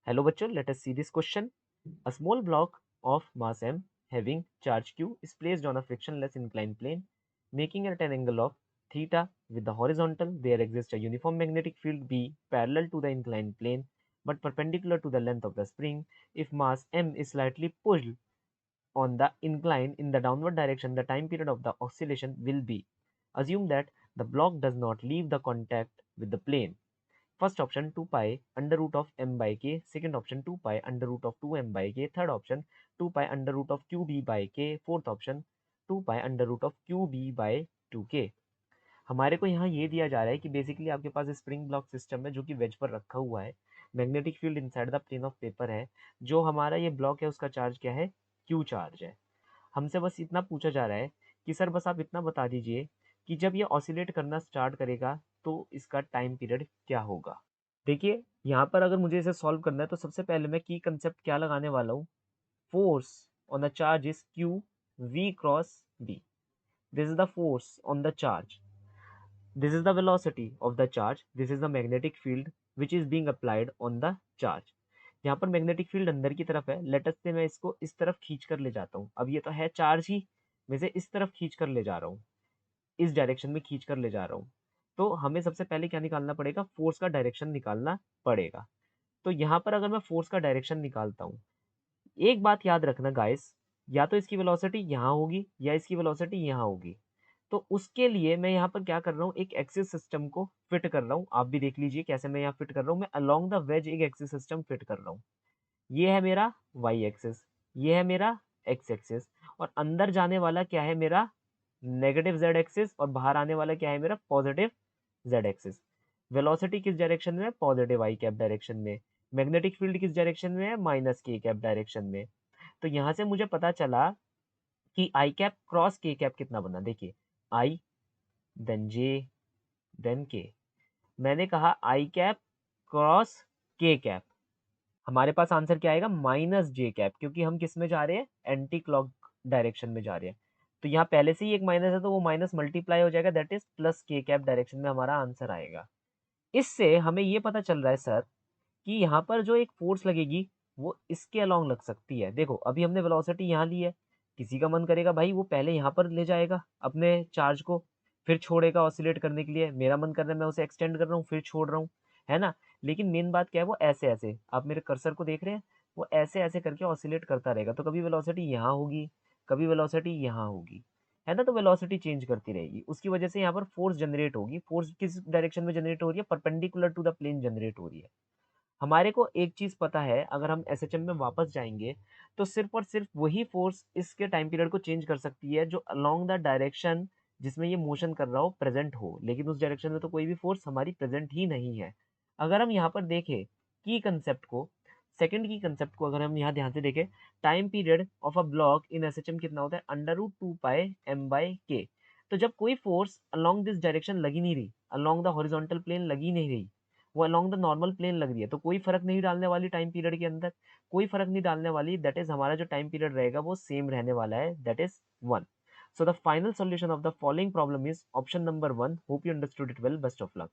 Hello bachcho, let us see this question. A small block of mass m having charge q is placed on a frictionless inclined plane, making it at an angle of theta with the horizontal. There exists a uniform magnetic field B parallel to the inclined plane but perpendicular to the length of the spring. If mass m is slightly pushed on the incline in the downward direction, the time period of the oscillation will be. Assume that the block does not leave the contact with the plane. First option 2 pi under root of m by k, second option 2 pi under root of 2m by k, third option 2 pi under root of qb by k, fourth option 2 pi under root of qb by 2k. हमारे को यहाँ ये दिया जा रहा है कि basically आपके पास स्प्रिंग ब्लॉक सिस्टम है जो कि वेज पर रखा हुआ है, magnetic field inside the plane of paper है, जो हमारा ये ब्लॉक है उसका चार्ज क्या है, क्यू चार्ज है। हमसे बस इतना पूछा जा रहा है कि सर बस आप इतना बता दीजिए कि जब ये ऑसिलेट करना स्टार्ट करेगा तो इसका टाइम पीरियड क्या होगा। देखिए यहाँ पर अगर मुझे इसे सॉल्व करना है तो सबसे पहले मैं की कंसेप्ट क्या लगाने वाला हूँ, force on the charge is q v cross B. This is the force on the charge, this is the velocity of the charge, this is the magnetic field which is being applied on the charge। यहाँ पर magnetic field अंदर की तरफ है, let's say मैं इसको इस तरफ खींच कर ले जाता हूँ। अब ये तो है चार्ज ही, मैं इसे इस तरफ खींच कर ले जा रहा हूँ, इस डायरेक्शन में खींच कर ले जा रहा हूँ। तो हमें सबसे पहले क्या निकालना पड़ेगा, फोर्स का डायरेक्शन निकालना पड़ेगा। तो यहाँ पर अगर मैं फोर्स का डायरेक्शन निकालता हूँ, एक बात याद रखना गाइस, या तो इसकी वेलोसिटी यहाँ होगी या इसकी वेलोसिटी यहाँ होगी। तो उसके लिए मैं यहाँ पर क्या कर रहा हूँ, एक एक्सिस सिस्टम को फिट कर रहा हूँ। आप भी देख लीजिए कैसे मैं यहाँ फिट कर रहा हूँ, मैं अलोंग द वेज एक एक्सिस सिस्टम फिट कर रहा हूँ। ये है मेरा वाई एक्सिस, ये है मेरा एक्स एक्सिस, और अंदर जाने वाला क्या है मेरा नेगेटिव जेड एक्सिस, और बाहर आने वाला क्या है मेरा पॉजिटिव जेड एक्सिस। वेलोसिटी किस डायरेक्शन में है, पॉजिटिव आई कैप डायरेक्शन में। मैग्नेटिक फील्ड किस डायरेक्शन में है, माइनस के कैप डायरेक्शन में। तो यहाँ से मुझे पता चला कि आई कैप क्रॉस के कैप कितना बना। देखिए आई देन जे देन के, मैंने कहा आई कैप क्रॉस के कैप, हमारे पास आंसर क्या आएगा, माइनस जे कैप, क्योंकि हम किस में जा रहे हैं, एंटी क्लॉक डायरेक्शन में जा रहे हैं। तो यहाँ पहले से ही एक माइनस है तो वो माइनस मल्टीप्लाई हो जाएगा, दैट इज प्लस के कैप डायरेक्शन में हमारा आंसर आएगा। इससे हमें ये पता चल रहा है सर कि यहाँ पर जो एक फोर्स लगेगी वो इसके अलोंग लग सकती है। देखो अभी हमने वेलोसिटी यहाँ ली है, किसी का मन करेगा भाई वो पहले यहाँ पर ले जाएगा अपने चार्ज को, फिर छोड़ेगा ऑसिलेट करने के लिए। मेरा मन कर रहा है मैं उसे एक्सटेंड कर रहा हूँ फिर छोड़ रहा हूँ, है ना। लेकिन मेन बात क्या है, वो ऐसे ऐसे, आप मेरे कर्सर को देख रहे हैं, वो ऐसे ऐसे करके ऑसिलेट करता रहेगा। तो कभी वेलोसिटी यहाँ होगी, कभी वेलोसिटी यहाँ होगी, है ना। तो वेलोसिटी चेंज करती रहेगी, उसकी वजह से यहाँ पर फोर्स जनरेट होगी। फोर्स किस डायरेक्शन में जनरेट हो रही है, perpendicular to the plane generate हो रही है। हमारे को एक चीज पता है, अगर हम एसएचएम में वापस जाएंगे तो सिर्फ और सिर्फ वही फोर्स इसके टाइम पीरियड को चेंज कर सकती है जो अलोंग द डायरेक्शन जिसमें ये मोशन कर रहा हो प्रेजेंट हो, लेकिन उस डायरेक्शन में तो कोई भी फोर्स हमारी प्रेजेंट ही नहीं है। अगर हम यहाँ पर देखें की कंसेप्ट को, सेकंड की कंसेप्ट को अगर हम यहाँ ध्यान से देखें, time period of a block in SHM कितना होता है, under root 2 pi m by k. तो जब कोई फोर्स अलोंग दिस डायरेक्शन लगी नहीं रही, अलोंग द हॉरिजॉन्टल प्लेन लगी नहीं रही, वो अलोंग द नॉर्मल प्लेन लग रही है, तो कोई फर्क नहीं डालने वाली टाइम पीरियड के अंदर, कोई फर्क नहीं डालने वाली। दैट इज हमारा जो टाइम पीरियड रहेगा वो सेम रहने वाला है, that is 1। So the final solution of the following problem is option number 1. Hope you understood it well. Best of luck.